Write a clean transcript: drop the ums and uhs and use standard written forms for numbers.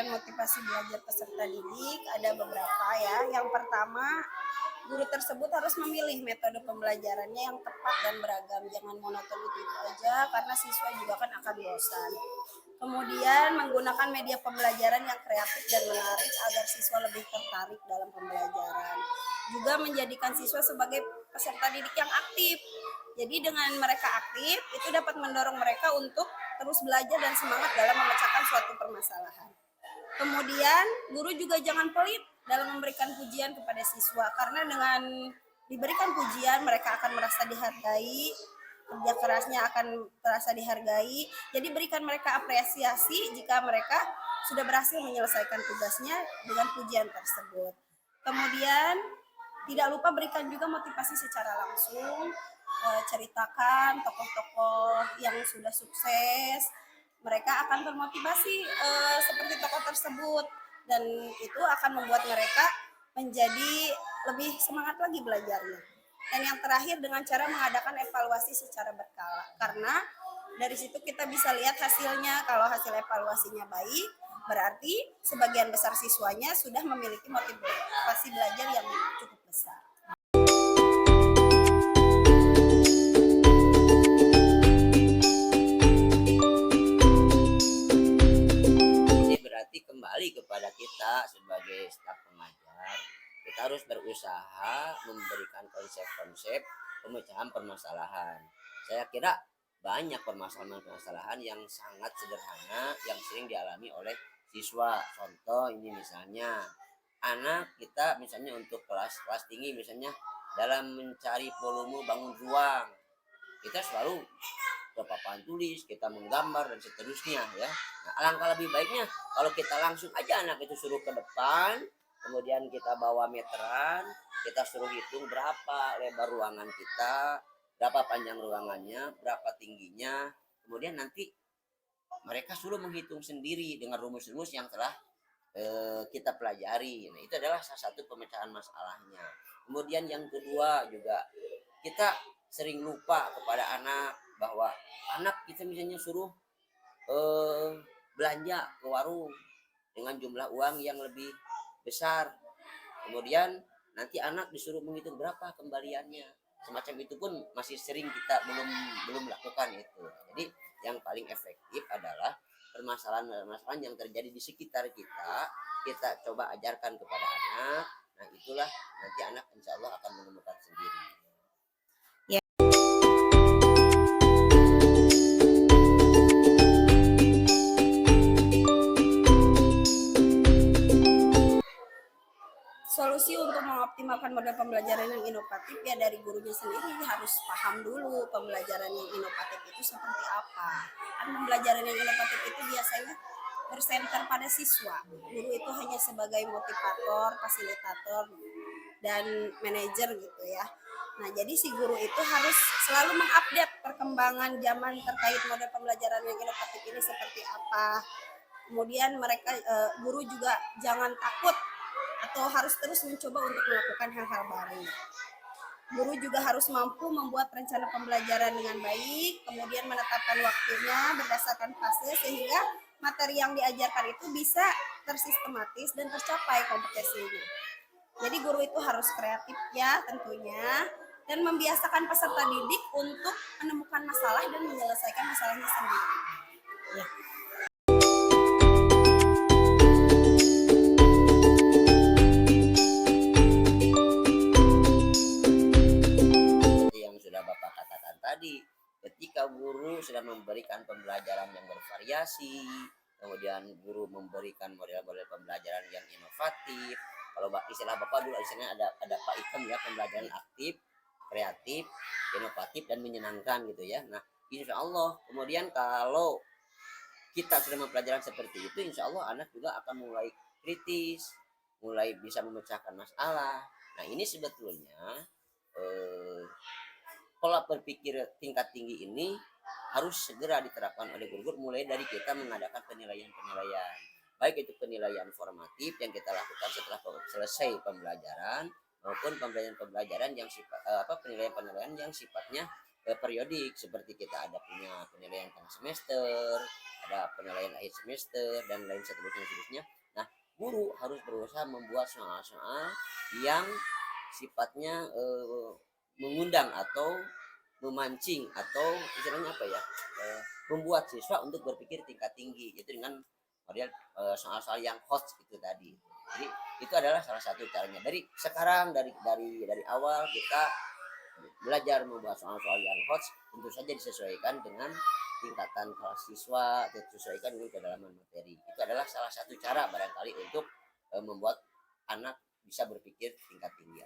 meningkatkan motivasi belajar peserta didik ada beberapa ya. Yang pertama, guru tersebut harus memilih metode pembelajarannya yang tepat dan beragam. Jangan monoton itu aja karena siswa juga kan akan bosan. Kemudian menggunakan media pembelajaran yang kreatif dan menarik agar siswa lebih tertarik dalam pembelajaran. Juga menjadikan siswa sebagai peserta didik yang aktif. Jadi dengan mereka aktif itu dapat mendorong mereka untuk terus belajar dan semangat dalam memecahkan suatu permasalahan. Kemudian guru juga jangan pelit dalam memberikan pujian kepada siswa karena dengan diberikan pujian mereka akan merasa dihargai, kerja kerasnya akan terasa dihargai. Jadi berikan mereka apresiasi jika mereka sudah berhasil menyelesaikan tugasnya dengan pujian tersebut. Kemudian tidak lupa berikan juga motivasi secara langsung, ceritakan tokoh-tokoh yang sudah sukses, mereka akan termotivasi seperti tokoh tersebut dan itu akan membuat mereka menjadi lebih semangat lagi belajarnya. Dan yang terakhir dengan cara mengadakan evaluasi secara berkala karena dari situ kita bisa lihat hasilnya. Kalau hasil evaluasinya baik, berarti sebagian besar siswanya sudah memiliki motivasi belajar yang cukup besar. Ini berarti kembali kepada kita sebagai staf pengajar, kita harus berusaha memberikan konsep-konsep pemecahan permasalahan. Saya kira banyak permasalahan-permasalahan yang sangat sederhana yang sering dialami oleh siswa. Contoh ini misalnya anak kita misalnya untuk kelas tinggi misalnya dalam mencari volume bangun ruang, kita selalu ke papan tulis, kita menggambar dan seterusnya ya. Nah, alangkah lebih baiknya kalau kita langsung aja anak itu suruh ke depan, kemudian kita bawa meteran, kita suruh hitung berapa lebar ruangan kita, berapa panjang ruangannya, berapa tingginya, kemudian nanti mereka suruh menghitung sendiri dengan rumus-rumus yang telah kita pelajari. Nah, itu adalah salah satu pemecahan masalahnya. Kemudian yang kedua juga kita sering lupa kepada anak bahwa anak kita misalnya suruh belanja ke warung dengan jumlah uang yang lebih besar, kemudian nanti anak disuruh menghitung berapa kembaliannya, semacam itu pun masih sering kita belum lakukan itu. Jadi yang paling efektif adalah permasalahan-permasalahan yang terjadi di sekitar kita coba ajarkan kepada anak. Nah itulah nanti anak insya Allah akan menemukan sendiri. Solusi untuk mengoptimalkan model pembelajaran yang inovatif ya dari gurunya sendiri harus paham dulu pembelajaran yang inovatif itu seperti apa. Kan pembelajaran yang inovatif itu biasanya bersenter pada siswa. Guru itu hanya sebagai motivator, fasilitator, dan manajer gitu ya. Nah, jadi si guru itu harus selalu mengupdate perkembangan zaman terkait model pembelajaran yang inovatif ini seperti apa. Kemudian mereka guru juga jangan takut atau harus terus mencoba untuk melakukan hal-hal baru. Guru juga harus mampu membuat rencana pembelajaran dengan baik, kemudian menetapkan waktunya berdasarkan fase sehingga materi yang diajarkan itu bisa tersistematis dan tercapai kompetensinya. Jadi guru itu harus kreatif ya tentunya dan membiasakan peserta didik untuk menemukan masalah dan menyelesaikan masalahnya sendiri. Ya. Tadi ketika guru sudah memberikan pembelajaran yang bervariasi, kemudian guru memberikan model-model pembelajaran yang inovatif. Kalau istilah Bapak dulu istilahnya ada Pak Ikem ya, pembelajaran aktif, kreatif, inovatif dan menyenangkan gitu ya. Nah, insya Allah kemudian kalau kita sudah mempelajari seperti itu, insya Allah anak juga akan mulai kritis, mulai bisa memecahkan masalah. Nah, ini sebetulnya pola berpikir tingkat tinggi ini harus segera diterapkan oleh guru-guru mulai dari kita mengadakan penilaian-penilaian, baik itu penilaian formatif yang kita lakukan setelah selesai pembelajaran maupun pembelajaran yang penilaian-penilaian yang sifatnya periodik, seperti kita ada punya penilaian tengah semester, ada penilaian akhir semester dan lain seterusnya. Nah, guru harus berusaha membuat soal-soal yang sifatnya mengundang atau memancing atau istilahnya apa ya, membuat siswa untuk berpikir tingkat tinggi, itu dengan model soal-soal yang hot itu tadi. Jadi itu adalah salah satu caranya. Dari sekarang, dari awal kita belajar membuat soal-soal yang hot, tentu saja disesuaikan dengan tingkatan kelas siswa, disesuaikan dengan kedalaman materi. Itu adalah salah satu cara barangkali untuk membuat anak bisa berpikir tingkat tinggi.